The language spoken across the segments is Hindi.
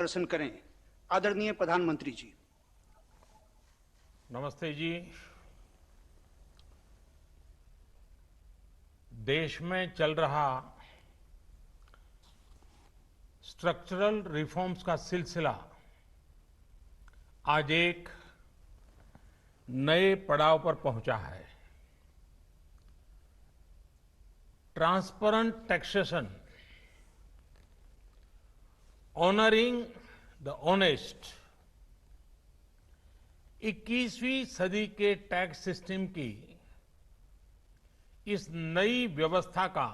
दर्शन करें। आदरणीय प्रधानमंत्री जी। नमस्ते जी। देश में चल रहा स्ट्रक्चरल रिफॉर्म्स का सिलसिला आज एक नए पड़ाव पर पहुंचा है। Transparent taxation, honouring the honest, 21वीं सदी के टैक्स सिस्टम की इस नई व्यवस्था का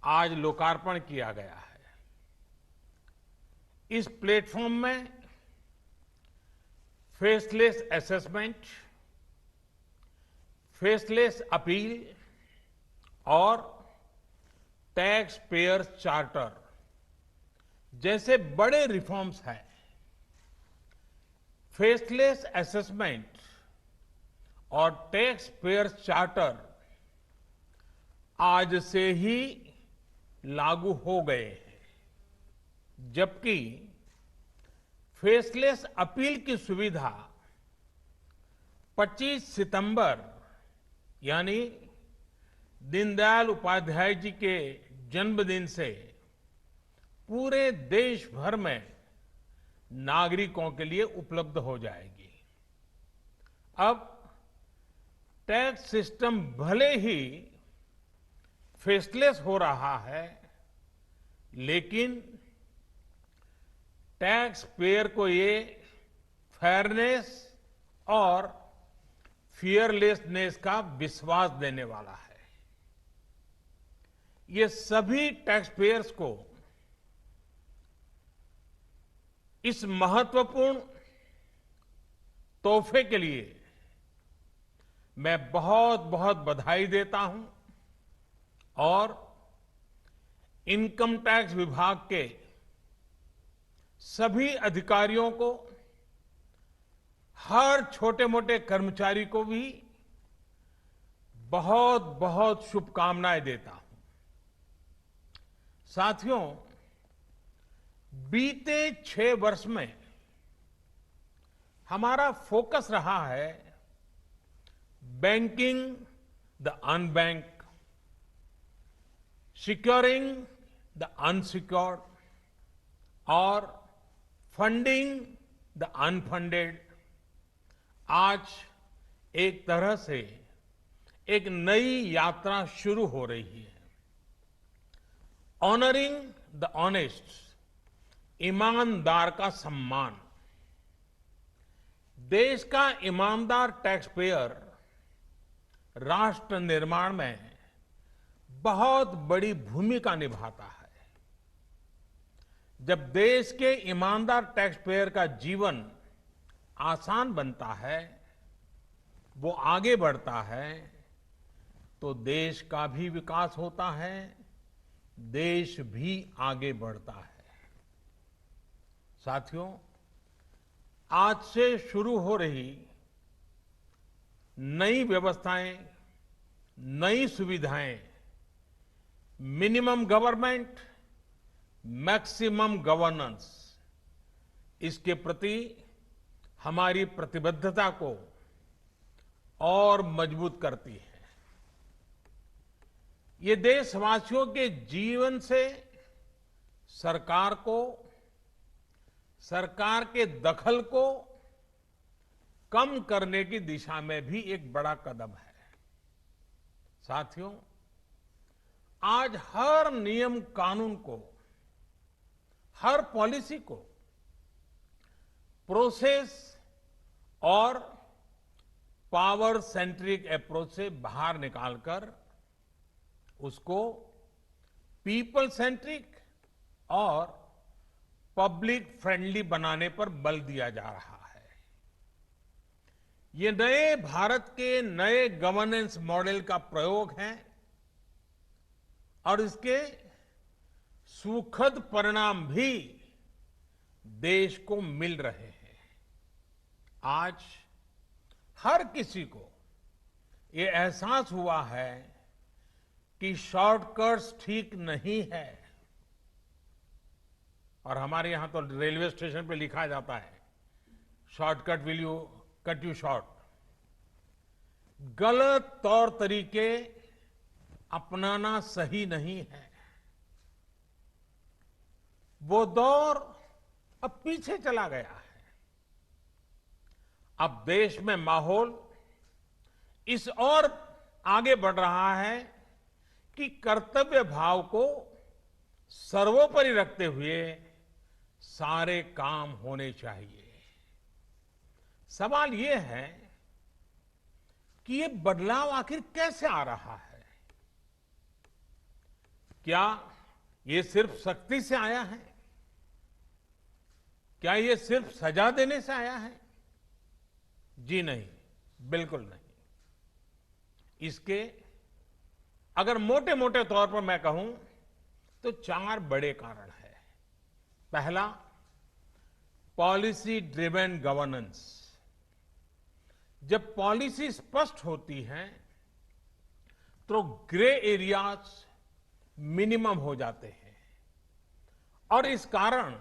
आज लोकार्पण किया गया है। इस प्लेटफॉर्म में फेसलेस असेसमेंट, फेसलेस अपील और टैक्स पेयर चार्टर जैसे बड़े रिफॉर्म्स हैं। फेसलेस असेसमेंट और टैक्स पेयर चार्टर आज से ही लागू हो गए हैं, जबकि फेसलेस अपील की सुविधा 25 सितंबर यानी दीनदयाल उपाध्याय जी के जन्मदिन से पूरे देश भर में नागरिकों के लिए उपलब्ध हो जाएगी। अब टैक्स सिस्टम भले ही फेसलेस हो रहा है, लेकिन टैक्स पेयर को ये फेयरनेस और फियरलेसनेस का विश्वास देने वाला है। ये सभी टैक्स पेयर्स को इस महत्वपूर्ण तोहफे के लिए मैं बहुत बहुत बधाई देता हूं और इनकम टैक्स विभाग के सभी अधिकारियों को, हर छोटे मोटे कर्मचारी को भी बहुत बहुत शुभकामनाएं देता हूं। साथियों, बीते 6 वर्ष में हमारा फोकस रहा है banking the unbanked, securing the unsecured और फंडिंग द अनफंडेड। आज एक तरह से एक नई यात्रा शुरू हो रही है। ऑनरिंग द ऑनेस्ट, ईमानदार का सम्मान। देश का ईमानदार टैक्स पेयर राष्ट्र निर्माण में बहुत बड़ी भूमिका निभाता है। जब देश के ईमानदार टैक्स पेयर का जीवन आसान बनता है, वो आगे बढ़ता है, तो देश का भी विकास होता है, देश भी आगे बढ़ता है। साथियों, आज से शुरू हो रही नई व्यवस्थाएं, नई सुविधाएं, मिनिमम गवर्नमेंट, मैक्सिमम गवर्नेंस, इसके प्रति हमारी प्रतिबद्धता को और मजबूत करती है। ये देशवासियों के जीवन से सरकार को, सरकार के दखल को कम करने की दिशा में भी एक बड़ा कदम है। साथियों, आज हर नियम कानून को, हर पॉलिसी को प्रोसेस और पावर सेंट्रिक अप्रोच से बाहर निकालकर उसको पीपल सेंट्रिक और पब्लिक फ्रेंडली बनाने पर बल दिया जा रहा है। ये नए भारत के नए गवर्नेंस मॉडल का प्रयोग है और इसके सुखद परिणाम भी देश को मिल रहे हैं। आज हर किसी को ये एहसास हुआ है कि शॉर्टकट्स ठीक नहीं है। और हमारे यहां तो रेलवे स्टेशन पे लिखा जाता है, shortcut will you cut you short. गलत तौर तरीके अपनाना सही नहीं है। वो दौर अब पीछे चला गया है। अब देश में माहौल इस ओर आगे बढ़ रहा है कि कर्तव्य भाव को सर्वोपरि रखते हुए सारे काम होने चाहिए। सवाल ये है कि ये बदलाव आखिर कैसे आ रहा है? क्या ये सिर्फ सख्ती से आया है? क्या ये सिर्फ सजा देने से आया है? जी नहीं, बिल्कुल नहीं। इसके अगर मोटे मोटे तौर पर मैं कहूं तो 4 बड़े कारण हैं। पहला, पॉलिसी ड्रिवन गवर्नेंस। जब पॉलिसी स्पष्ट होती है तो ग्रे एरियाज मिनिमम हो जाते हैं और इस कारण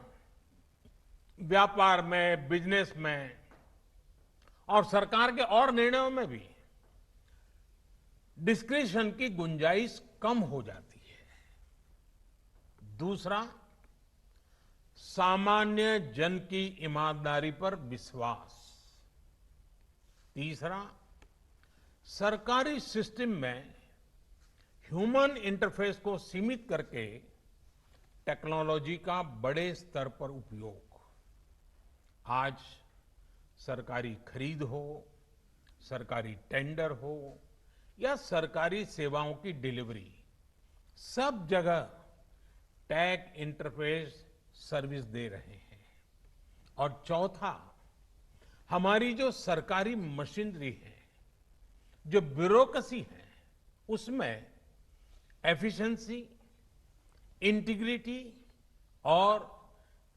व्यापार में, बिजनेस में और सरकार के और निर्णयों में भी डिस्क्रिशन की गुंजाइश कम हो जाती है। दूसरा, सामान्य जन की ईमानदारी पर विश्वास। तीसरा, सरकारी सिस्टम में ह्यूमन इंटरफेस को सीमित करके टेक्नोलॉजी का बड़े स्तर पर उपयोग। आज सरकारी खरीद हो, सरकारी टेंडर हो या सरकारी सेवाओं की डिलीवरी, सब जगह टैग इंटरफेस सर्विस दे रहे हैं। और चौथा, हमारी जो सरकारी मशीनरी है, जो ब्यूरोक्रेसी है, उसमें एफिशिएंसी, इंटीग्रिटी और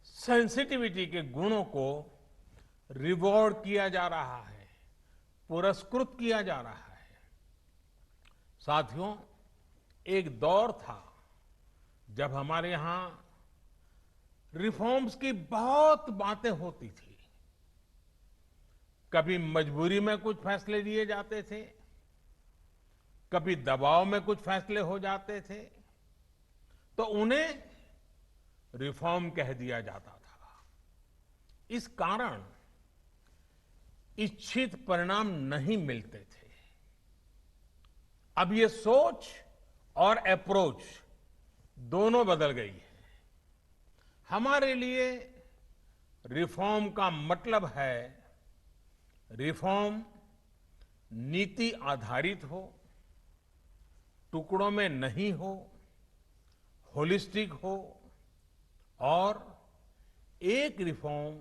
सेंसिटिविटी के गुणों को रिवॉर्ड किया जा रहा है, पुरस्कृत किया जा रहा है। साथियों, एक दौर था जब हमारे यहां रिफॉर्म्स की बहुत बातें होती थी। कभी मजबूरी में कुछ फैसले लिए जाते थे, कभी दबाव में कुछ फैसले हो जाते थे, तो उन्हें रिफॉर्म कह दिया जाता था। इस कारण इच्छित परिणाम नहीं मिलते थे। अब ये सोच और अप्रोच दोनों बदल गई है। हमारे लिए रिफॉर्म का मतलब है रिफॉर्म नीति आधारित हो, टुकड़ों में नहीं हो, होलिस्टिक हो और एक रिफॉर्म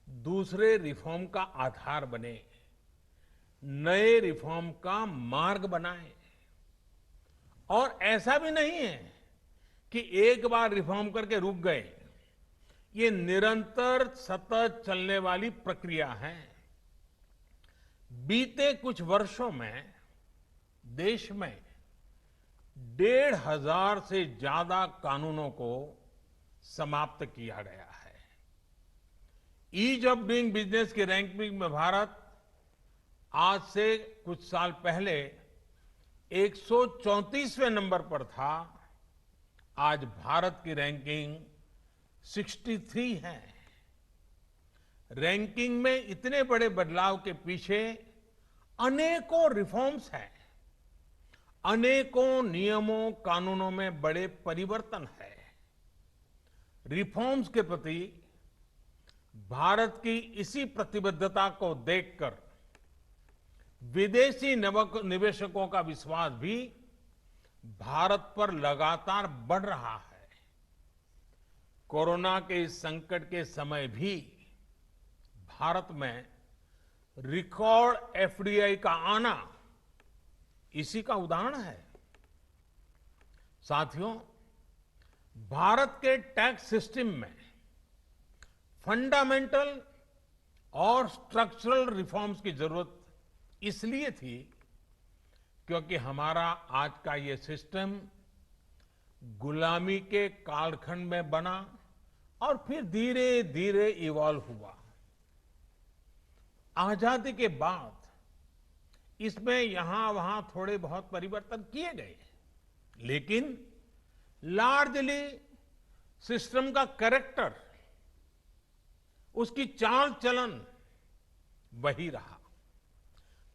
दूसरे रिफॉर्म का आधार बने, नए रिफॉर्म का मार्ग बनाए। और ऐसा भी नहीं है कि एक बार रिफॉर्म करके रुक गए। ये निरंतर सतत चलने वाली प्रक्रिया है। बीते कुछ वर्षों में देश में 1,500 से ज्यादा कानूनों को समाप्त किया गया है। ईज ऑफ डूइंग बिजनेस की रैंकिंग में भारत आज से कुछ साल पहले 134वें नंबर पर था। आज भारत की रैंकिंग 63 है। रैंकिंग में इतने बड़े बदलाव के पीछे अनेकों रिफॉर्म्स हैं, अनेकों नियमों कानूनों में बड़े परिवर्तन है। रिफॉर्म्स के प्रति भारत की इसी प्रतिबद्धता को देखकर विदेशी निवेशकों का विश्वास भी भारत पर लगातार बढ़ रहा है। कोरोना के इस संकट के समय भी भारत में रिकॉर्ड एफडीआई का आना इसी का उदाहरण है। साथियों, भारत के टैक्स सिस्टम में फंडामेंटल और स्ट्रक्चरल रिफॉर्म्स की जरूरत इसलिए थी क्योंकि हमारा आज का ये सिस्टम गुलामी के कालखंड में बना और फिर धीरे धीरे इवॉल्व हुआ। आजादी के बाद इसमें यहां वहां थोड़े बहुत परिवर्तन किए गए, लेकिन लार्जली सिस्टम का कैरेक्टर, उसकी चाल चलन वही रहा।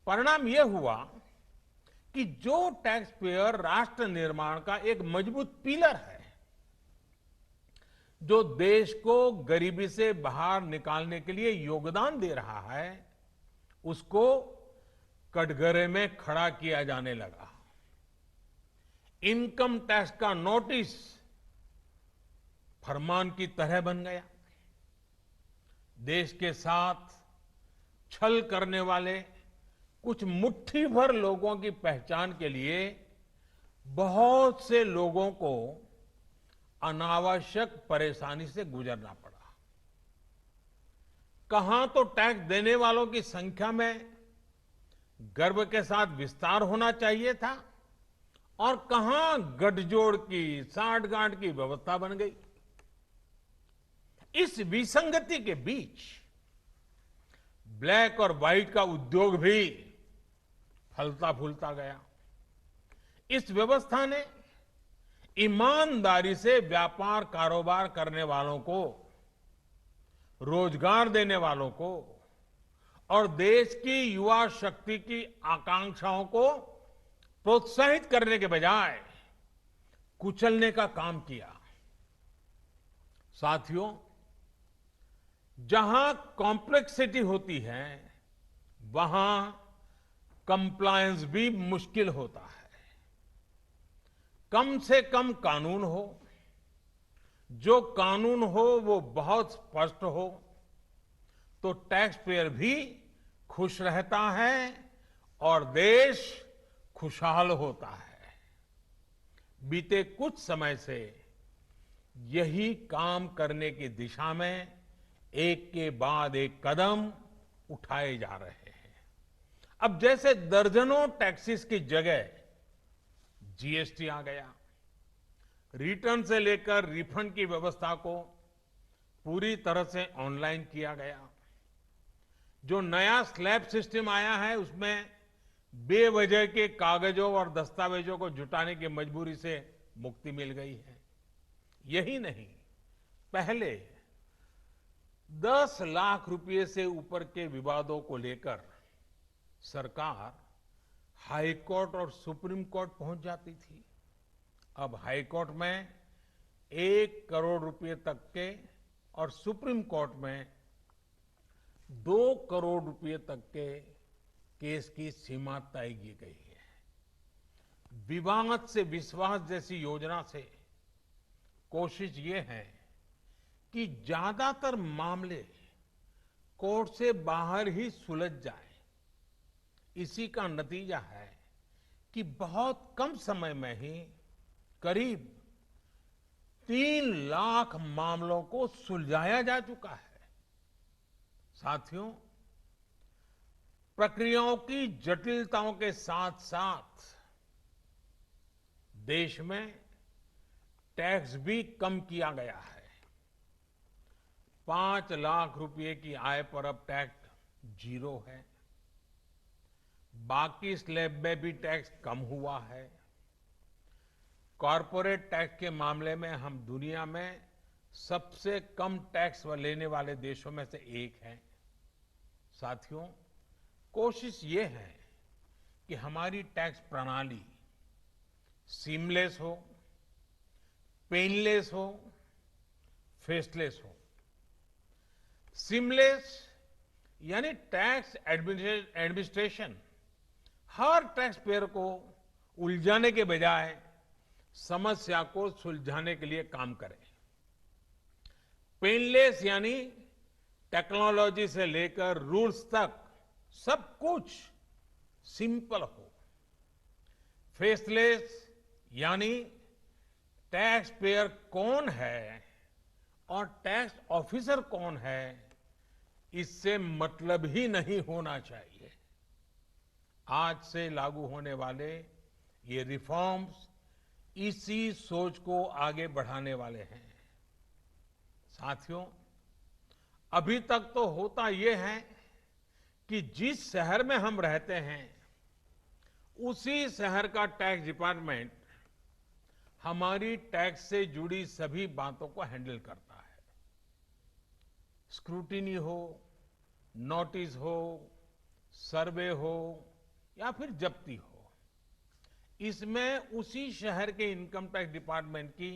परिणाम यह हुआ कि जो टैक्स पेयर राष्ट्र निर्माण का एक मजबूत पिलर है, जो देश को गरीबी से बाहर निकालने के लिए योगदान दे रहा है, उसको कटघरे में खड़ा किया जाने लगा। इनकम टैक्स का नोटिस फरमान की तरह बन गया। देश के साथ छल करने वाले कुछ मुट्ठी भर लोगों की पहचान के लिए बहुत से लोगों को अनावश्यक परेशानी से गुजरना पड़ा। कहां तो टैक्स देने वालों की संख्या में गर्व के साथ विस्तार होना चाहिए था, और कहां गठजोड़ की, साठगांठ की व्यवस्था बन गई। इस विसंगति के बीच ब्लैक और व्हाइट का उद्योग भी फलता फूलता गया। इस व्यवस्था ने ईमानदारी से व्यापार कारोबार करने वालों को, रोजगार देने वालों को और देश की युवा शक्ति की आकांक्षाओं को प्रोत्साहित करने के बजाय कुचलने का काम किया। साथियों, जहां कॉम्प्लेक्सिटी होती है, वहां कंप्लायंस भी मुश्किल होता है। कम से कम कानून हो, जो कानून हो वो बहुत स्पष्ट हो, तो टैक्स पेयर भी खुश रहता है और देश खुशहाल होता है। बीते कुछ समय से यही काम करने की दिशा में एक के बाद एक कदम उठाए जा रहे हैं। अब जैसे दर्जनों टैक्सेस की जगह जीएसटी आ गया, रिटर्न से लेकर रिफंड की व्यवस्था को पूरी तरह से ऑनलाइन किया गया। जो नया स्लैब सिस्टम आया है, उसमें बेवजह के कागजों और दस्तावेजों को जुटाने की मजबूरी से मुक्ति मिल गई है। यही नहीं, पहले 10 लाख रुपए से ऊपर के विवादों को लेकर सरकार हाई कोर्ट और सुप्रीम कोर्ट पहुंच जाती थी। अब हाई कोर्ट में 1 करोड़ रुपए तक के और सुप्रीम कोर्ट में 2 करोड़ रुपए तक के केस की सीमा तय की गई है। विवाद से विश्वास जैसी योजना से कोशिश ये है कि ज्यादातर मामले कोर्ट से बाहर ही सुलझ जाए। इसी का नतीजा है कि बहुत कम समय में ही करीब 3 लाख मामलों को सुलझाया जा चुका है। साथियों, प्रक्रियाओं की जटिलताओं के साथ साथ देश में टैक्स भी कम किया गया है। 5 लाख रुपए की आय पर अब टैक्स 0 है। बाकी स्लैब में भी टैक्स कम हुआ है। कॉरपोरेट टैक्स के मामले में हम दुनिया में सबसे कम टैक्स लेने वाले देशों में से एक हैं। साथियों, कोशिश ये है कि हमारी टैक्स प्रणाली सीमलेस हो, पेनलेस हो, फेसलेस हो। सीमलेस यानी टैक्स एडमिनिस्ट्रेशन हर टैक्स पेयर को उलझाने के बजाय समस्या को सुलझाने के लिए काम करे। पेनलेस यानी टेक्नोलॉजी से लेकर रूल्स तक सब कुछ सिंपल हो। फेसलेस यानी टैक्स पेयर कौन है और टैक्स ऑफिसर कौन है, इससे मतलब ही नहीं होना चाहिए। आज से लागू होने वाले ये रिफॉर्म्स इसी सोच को आगे बढ़ाने वाले हैं। साथियों, अभी तक तो होता ये है कि जिस शहर में हम रहते हैं उसी शहर का टैक्स डिपार्टमेंट हमारी टैक्स से जुड़ी सभी बातों को हैंडल करता है। स्क्रूटिनी हो, नोटिस हो, सर्वे हो या फिर जब्ती हो, इसमें उसी शहर के इनकम टैक्स डिपार्टमेंट की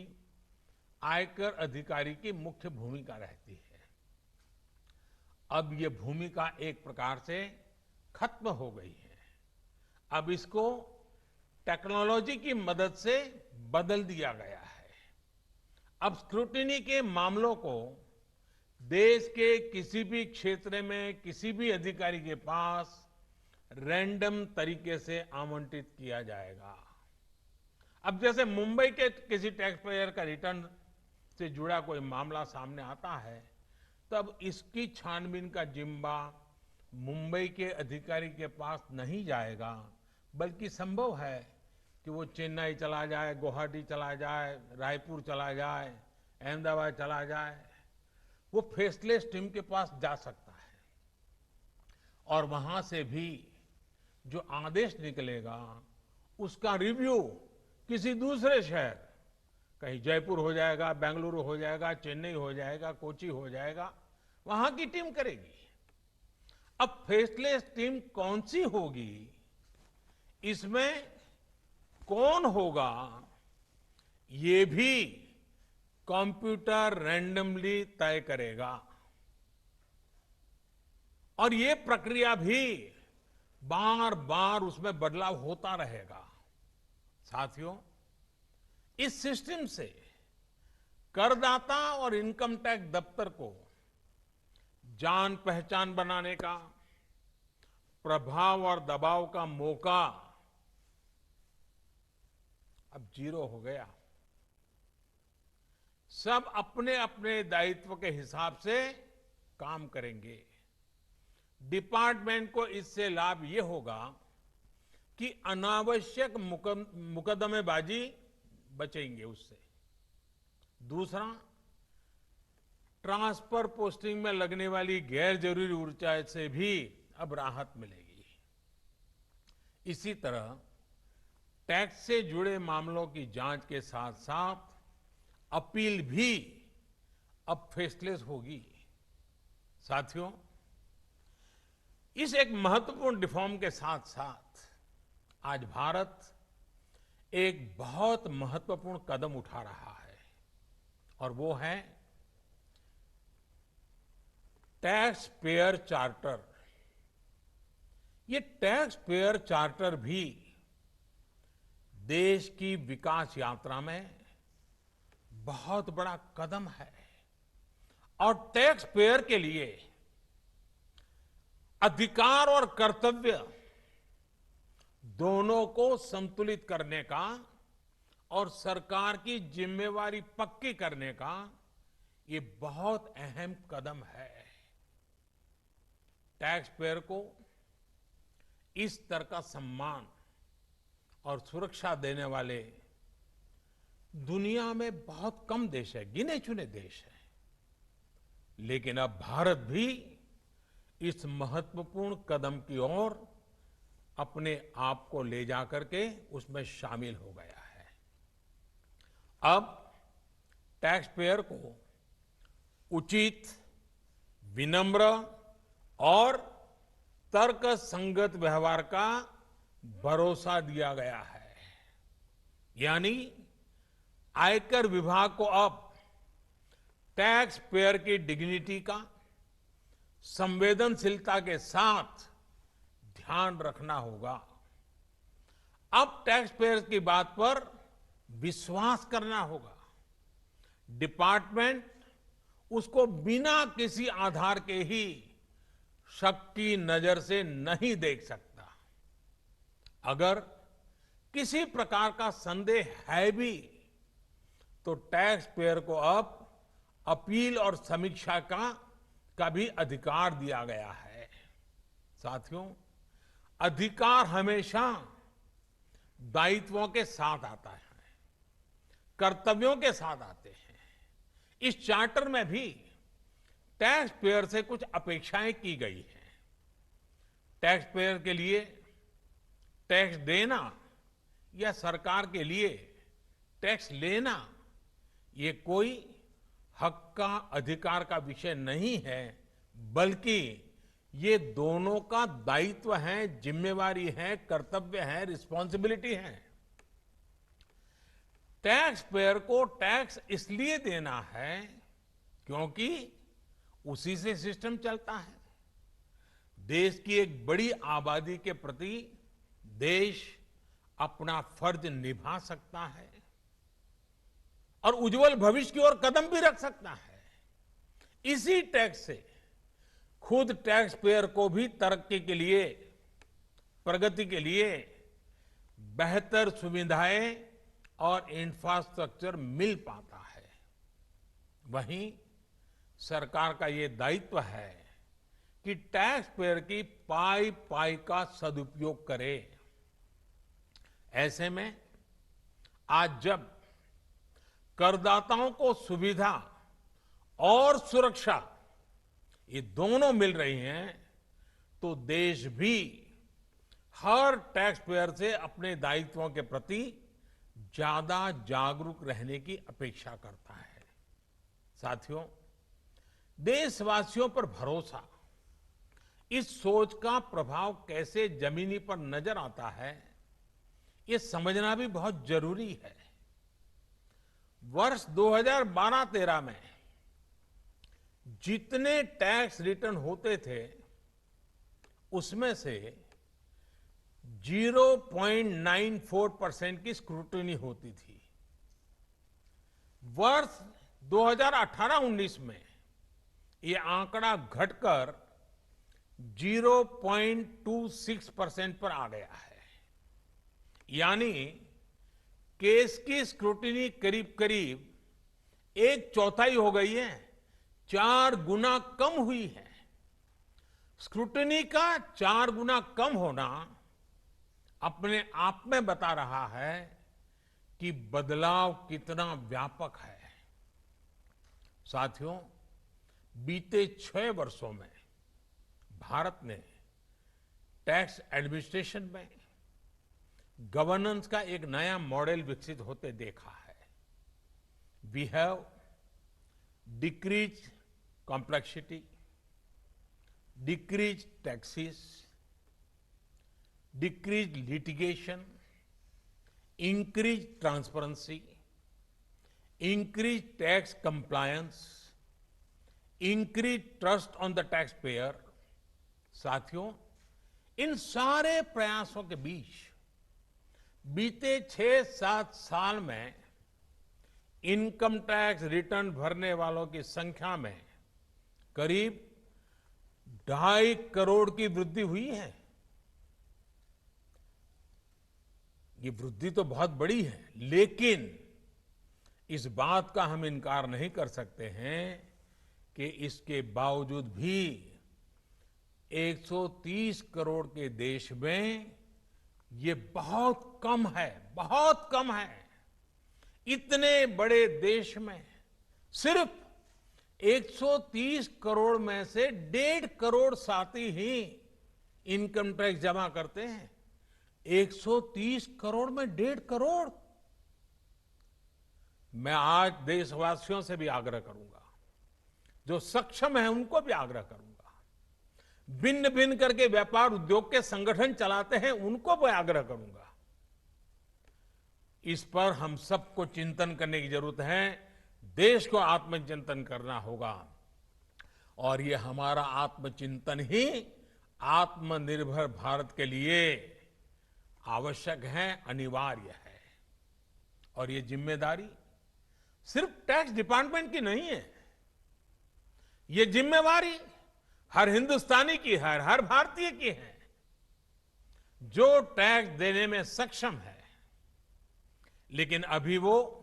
आयकर अधिकारी की मुख्य भूमिका रहती है। अब ये भूमिका एक प्रकार से खत्म हो गई है। अब इसको टेक्नोलॉजी की मदद से बदल दिया गया है। अब स्क्रूटिनी के मामलों को देश के किसी भी क्षेत्र में किसी भी अधिकारी के पास रैंडम तरीके से आवंटित किया जाएगा। अब जैसे मुंबई के किसी टैक्स पेयर का रिटर्न से जुड़ा कोई मामला सामने आता है, तब इसकी छानबीन का जिम्मा मुंबई के अधिकारी के पास नहीं जाएगा, बल्कि संभव है कि वो चेन्नई चला जाए, गुवाहाटी चला जाए, रायपुर चला जाए, अहमदाबाद चला जाए, वो फेसलेस टीम के पास जा सकता है और वहां से भी जो आदेश निकलेगा उसका रिव्यू किसी दूसरे शहर, कहीं जयपुर हो जाएगा, बेंगलुरु हो जाएगा, चेन्नई हो जाएगा, कोची हो जाएगा, वहां की टीम करेगी। अब फेसलेस टीम कौन सी होगी, इसमें कौन होगा, ये भी कंप्यूटर रैंडमली तय करेगा और ये प्रक्रिया भी बार बार उसमें बदलाव होता रहेगा। साथियों, इस सिस्टम से करदाता और इनकम टैक्स दफ्तर को जान पहचान बनाने का, प्रभाव और दबाव का मौका अब जीरो हो गया। सब अपने अपने दायित्व के हिसाब से काम करेंगे। डिपार्टमेंट को इससे लाभ ये होगा कि अनावश्यक मुकदमेबाजी बचेंगे उससे। दूसरा, ट्रांसफर पोस्टिंग में लगने वाली गैर जरूरी ऊर्जा से भी अब राहत मिलेगी। इसी तरह टैक्स से जुड़े मामलों की जांच के साथ साथ अपील भी अब फेसलेस होगी। साथियों, इस एक महत्वपूर्ण रिफॉर्म के साथ साथ आज भारत एक बहुत महत्वपूर्ण कदम उठा रहा है और वो है टैक्स पेयर चार्टर। ये टैक्स पेयर चार्टर भी देश की विकास यात्रा में बहुत बड़ा कदम है और टैक्स पेयर के लिए अधिकार और कर्तव्य दोनों को संतुलित करने का और सरकार की जिम्मेवारी पक्की करने का ये बहुत अहम कदम है। टैक्स पेयर को इस स्तर का सम्मान और सुरक्षा देने वाले दुनिया में बहुत कम देश है, गिने चुने देश हैं। लेकिन अब भारत भी इस महत्वपूर्ण कदम की ओर अपने आप को ले जाकर के उसमें शामिल हो गया है। अब टैक्स पेयर को उचित, विनम्र और तर्क संगत व्यवहार का भरोसा दिया गया है। यानी आयकर विभाग को अब टैक्स पेयर की डिग्निटी का संवेदनशीलता के साथ ध्यान रखना होगा। अब टैक्स पेयर की बात पर विश्वास करना होगा। डिपार्टमेंट उसको बिना किसी आधार के ही शक की नजर से नहीं देख सकता। अगर किसी प्रकार का संदेह है भी तो टैक्स पेयर को अब अपील और समीक्षा का भी अधिकार दिया गया है। साथियों, अधिकार हमेशा दायित्वों के साथ आता है, कर्तव्यों के साथ आते हैं। इस चार्टर में भी टैक्स पेयर से कुछ अपेक्षाएं की गई हैं। टैक्स पेयर के लिए टैक्स देना या सरकार के लिए टैक्स लेना ये कोई हक का अधिकार का विषय नहीं है, बल्कि ये दोनों का दायित्व है, जिम्मेवारी है, कर्तव्य है, रिस्पॉन्सिबिलिटी है। टैक्स पेयर को टैक्स इसलिए देना है क्योंकि उसी से सिस्टम चलता है। देश की एक बड़ी आबादी के प्रति देश अपना फर्ज निभा सकता है और उज्जवल भविष्य की ओर कदम भी रख सकता है। इसी टैक्स से खुद टैक्स पेयर को भी तरक्की के लिए, प्रगति के लिए बेहतर सुविधाएं और इंफ्रास्ट्रक्चर मिल पाता है। वहीं सरकार का ये दायित्व है कि टैक्स पेयर की पाई पाई का सदुपयोग करे। ऐसे में आज जब करदाताओं को सुविधा और सुरक्षा ये दोनों मिल रही हैं, तो देश भी हर टैक्स पेयर से अपने दायित्वों के प्रति ज्यादा जागरूक रहने की अपेक्षा करता है। साथियों, देशवासियों पर भरोसा, इस सोच का प्रभाव कैसे जमीनी पर नजर आता है, ये समझना भी बहुत जरूरी है। वर्ष 2012-13 में जितने टैक्स रिटर्न होते थे उसमें से 0.94% की स्क्रूटनी होती थी। वर्ष 2018-19 में ये आंकड़ा घटकर 0.26% पर आ गया है। यानी केस की स्क्रूटनी करीब करीब 1/4 हो गई है, 4 गुना कम हुई है। स्क्रूटनी का 4 गुना कम होना अपने आप में बता रहा है कि बदलाव कितना व्यापक है। साथियों, बीते 6 वर्षों में भारत ने टैक्स एडमिनिस्ट्रेशन में गवर्नेंस का एक नया मॉडल विकसित होते देखा है। We have decrease complexity, decrease taxes, decrease litigation, increase transparency, increase tax compliance, increase trust on the taxpayer. साथियों, इन सारे प्रयासों के बीच बीते 6-7 साल में इनकम टैक्स रिटर्न भरने वालों की संख्या में करीब 2.5 करोड़ की वृद्धि हुई है। ये वृद्धि तो बहुत बड़ी है, लेकिन इस बात का हम इनकार नहीं कर सकते हैं कि इसके बावजूद भी 130 करोड़ के देश में ये बहुत कम है, बहुत कम है। इतने बड़े देश में सिर्फ 130 करोड़ में से 1.5 करोड़ साथी ही इनकम टैक्स जमा करते हैं। 130 करोड़ में 1.5 करोड़। मैं आज देशवासियों से भी आग्रह करूंगा, जो सक्षम है उनको भी आग्रह करूंगा, भिन्न भिन्न करके व्यापार उद्योग के संगठन चलाते हैं उनको भी आग्रह करूंगा। इस पर हम सबको चिंतन करने की जरूरत है। देश को आत्मचिंतन करना होगा और ये हमारा आत्मचिंतन ही आत्मनिर्भर भारत के लिए आवश्यक है, अनिवार्य है। और ये जिम्मेदारी सिर्फ टैक्स डिपार्टमेंट की नहीं है, ये जिम्मेवारी हर हिंदुस्तानी की है, हर भारतीय की है जो टैक्स देने में सक्षम है, लेकिन अभी वो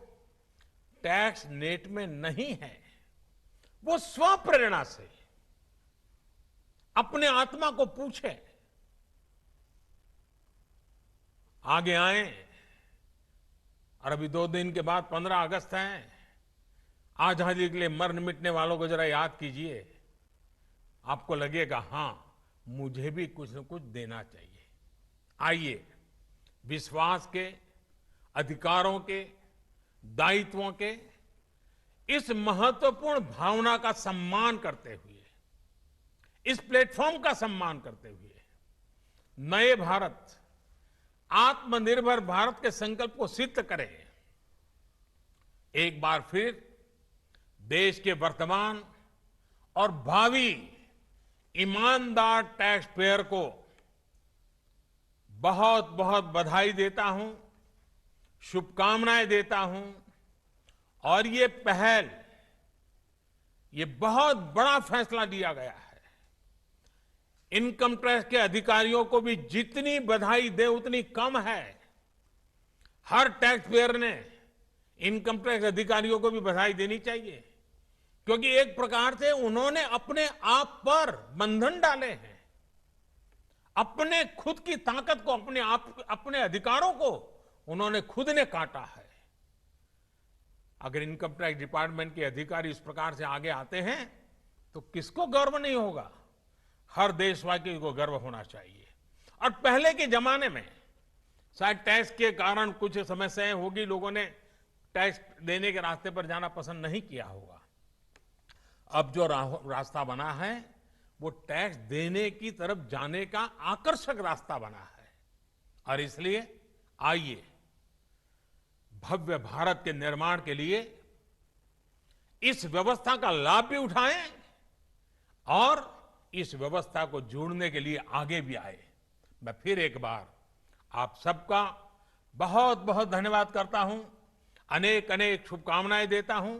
टैक्स नेट में नहीं है। वो स्वप्रेरणा से अपने आत्मा को पूछे, आगे आए। और अभी 2 दिन के बाद 15 अगस्त है, आजादी के लिए मरने मिटने वालों को जरा याद कीजिए। आपको लगेगा हां, मुझे भी कुछ न कुछ देना चाहिए। आइए विश्वास के, अधिकारों के, दायित्वों के इस महत्वपूर्ण भावना का सम्मान करते हुए, इस प्लेटफॉर्म का सम्मान करते हुए नए भारत, आत्मनिर्भर भारत के संकल्प को सिद्ध करें। एक बार फिर देश के वर्तमान और भावी ईमानदार टैक्स पेयर को बहुत बहुत बधाई देता हूं, शुभकामनाएं देता हूं। और ये पहल, ये बहुत बड़ा फैसला लिया गया है। इनकम टैक्स के अधिकारियों को भी जितनी बधाई दे उतनी कम है। हर टैक्स पेयर ने इनकम टैक्स अधिकारियों को भी बधाई देनी चाहिए, क्योंकि एक प्रकार से उन्होंने अपने आप पर बंधन डाले हैं। अपने खुद की ताकत को, अपने अधिकारों को उन्होंने खुद ने काटा है। अगर इनकम टैक्स डिपार्टमेंट के अधिकारी इस प्रकार से आगे आते हैं तो किसको गर्व नहीं होगा? हर देशवासी को गर्व होना चाहिए। और पहले के जमाने में शायद टैक्स के कारण कुछ समस्याएं होगी, लोगों ने टैक्स देने के रास्ते पर जाना पसंद नहीं किया होगा। अब जो रास्ता बना है वो टैक्स देने की तरफ जाने का आकर्षक रास्ता बना है। और इसलिए आइए भव्य भारत के निर्माण के लिए इस व्यवस्था का लाभ भी उठाएं और इस व्यवस्था को जोड़ने के लिए आगे भी आए। मैं फिर एक बार आप सबका बहुत बहुत धन्यवाद करता हूं, अनेक अनेक शुभकामनाएं देता हूं।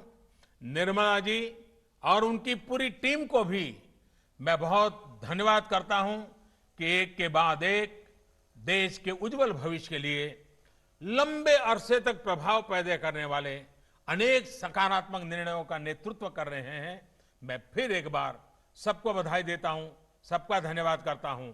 निर्मला जी और उनकी पूरी टीम को भी मैं बहुत धन्यवाद करता हूं कि एक के बाद एक देश के उज्जवल भविष्य के लिए लंबे अरसे तक प्रभाव पैदा करने वाले अनेक सकारात्मक निर्णयों का नेतृत्व कर रहे हैं। मैं फिर एक बार सबको बधाई देता हूं, सबका धन्यवाद करता हूं।